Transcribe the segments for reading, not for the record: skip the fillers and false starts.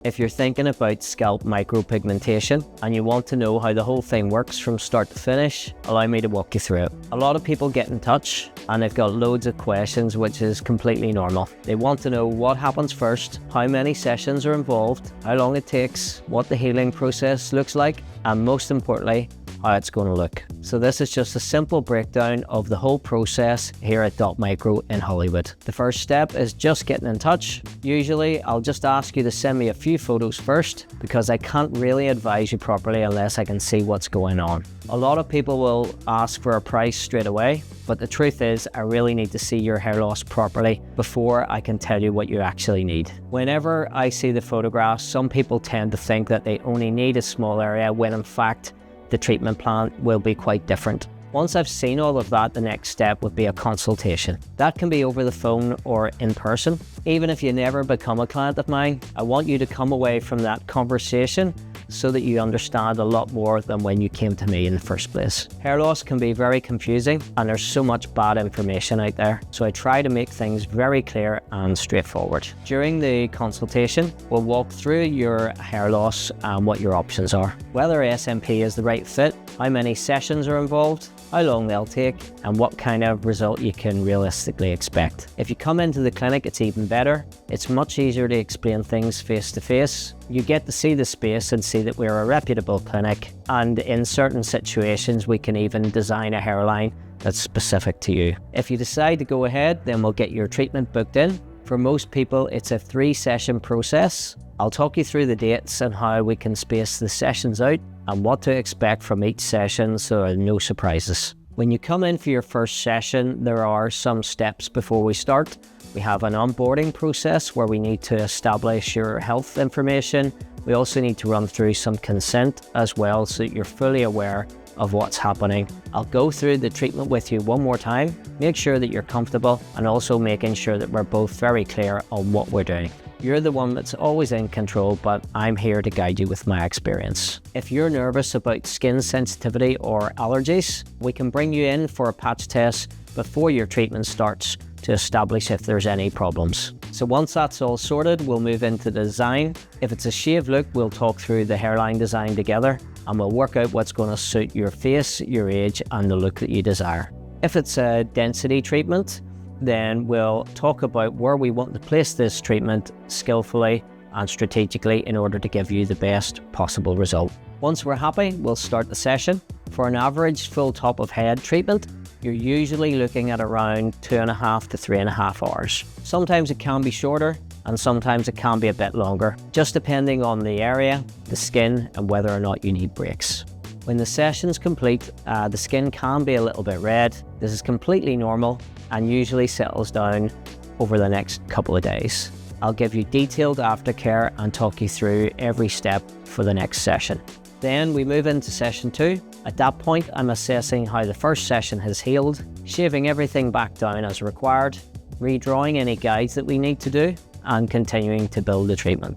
If you're thinking about scalp micropigmentation and you want to know how the whole thing works from start to finish, allow me to walk you through it. A lot of people get in touch and they've got loads of questions, which is completely normal. They want to know what happens first, how many sessions are involved, how long it takes, what the healing process looks like, and most importantly, how it's going to look. So this is just a simple breakdown of the whole process here at Dot Micro in Hollywood. The first step is just getting in touch. Usually I'll just ask you to send me a few photos first because I can't really advise you properly unless I can see what's going on. A lot of people will ask for a price straight away, but the truth is I really need to see your hair loss properly before I can tell you what you actually need. Whenever I see the photographs, some people tend to think that they only need a small area when in fact the treatment plan will be quite different. Once I've seen all of that, the next step would be a consultation. That can be over the phone or in person. Even if you never become a client of mine, I want you to come away from that conversation so that you understand a lot more than when you came to me in the first place. Hair loss can be very confusing and there's so much bad information out there, so I try to make things very clear and straightforward. During the consultation, we'll walk through your hair loss and what your options are, whether SMP is the right fit, how many sessions are involved, how long they'll take, and what kind of result you can realistically expect. If you come into the clinic, it's even better. It's much easier to explain things face to face. You get to see the space and see that we're a reputable clinic, and in certain situations we can even design a hairline that's specific to you. If you decide to go ahead, then we'll get your treatment booked in. For most people, it's a 3-session process. I'll talk you through the dates and how we can space the sessions out and what to expect from each session so there are no surprises. When you come in for your first session, there are some steps before we start. We have an onboarding process where we need to establish your health information. We also need to run through some consent as well so that you're fully aware of what's happening. I'll go through the treatment with you one more time, make sure that you're comfortable, and also making sure that we're both very clear on what we're doing. You're the one that's always in control, but I'm here to guide you with my experience. If you're nervous about skin sensitivity or allergies, we can bring you in for a patch test before your treatment starts to establish if there's any problems. So once that's all sorted, we'll move into the design. If it's a shaved look, we'll talk through the hairline design together and we'll work out what's going to suit your face, your age, and the look that you desire. If it's a density treatment, then we'll talk about where we want to place this treatment skillfully and strategically in order to give you the best possible result. Once we're happy, we'll start the session. For an average full top of head treatment, you're usually looking at around 2.5 to 3.5 hours. Sometimes it can be shorter and sometimes it can be a bit longer, just depending on the area, the skin, and whether or not you need breaks. When the session's complete, the skin can be a little bit red. This is completely normal and usually settles down over the next couple of days. I'll give you detailed aftercare and talk you through every step for the next session. Then we move into session 2. At that point, I'm assessing how the first session has healed, shaving everything back down as required, redrawing any guides that we need to do, and continuing to build the treatment.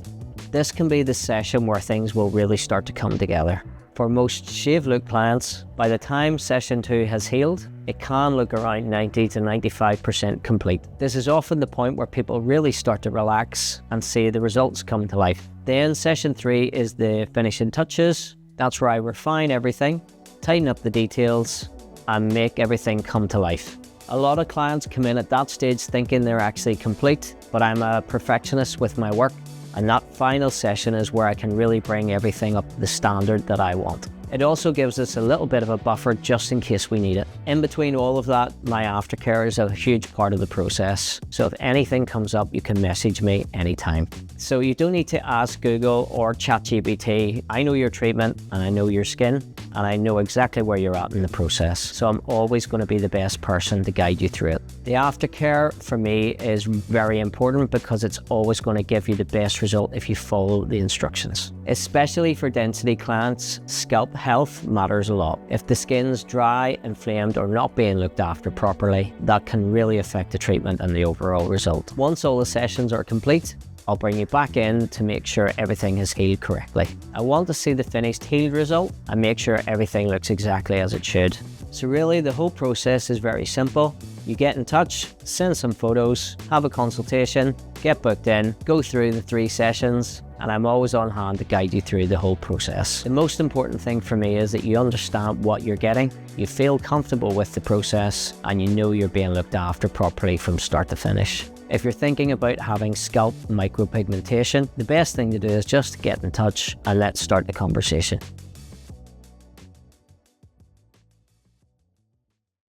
This can be the session where things will really start to come together. For most shave look clients, by the time session 2 has healed, it can look around 90 to 95% complete. This is often the point where people really start to relax and see the results come to life. Then session 3 is the finishing touches. That's where I refine everything, tighten up the details, and make everything come to life. A lot of clients come in at that stage thinking they're actually complete, but I'm a perfectionist with my work. And that final session is where I can really bring everything up to the standard that I want. It also gives us a little bit of a buffer just in case we need it. In between all of that, my aftercare is a huge part of the process. So if anything comes up, you can message me anytime. So you don't need to ask Google or ChatGPT. I know your treatment and I know your skin and I know exactly where you're at in the process. So I'm always going to be the best person to guide you through it. The aftercare for me is very important because it's always going to give you the best result if you follow the instructions. Especially for density clients, scalp health matters a lot. If the skin's dry, inflamed, or not being looked after properly, that can really affect the treatment and the overall result. Once all the sessions are complete, I'll bring you back in to make sure everything has healed correctly. I want to see the finished healed result and make sure everything looks exactly as it should. So really, the whole process is very simple. You get in touch, send some photos, have a consultation, get booked in, go through the 3 sessions, and I'm always on hand to guide you through the whole process. The most important thing for me is that you understand what you're getting, you feel comfortable with the process, and you know you're being looked after properly from start to finish. If you're thinking about having scalp micropigmentation, the best thing to do is just get in touch and let's start the conversation.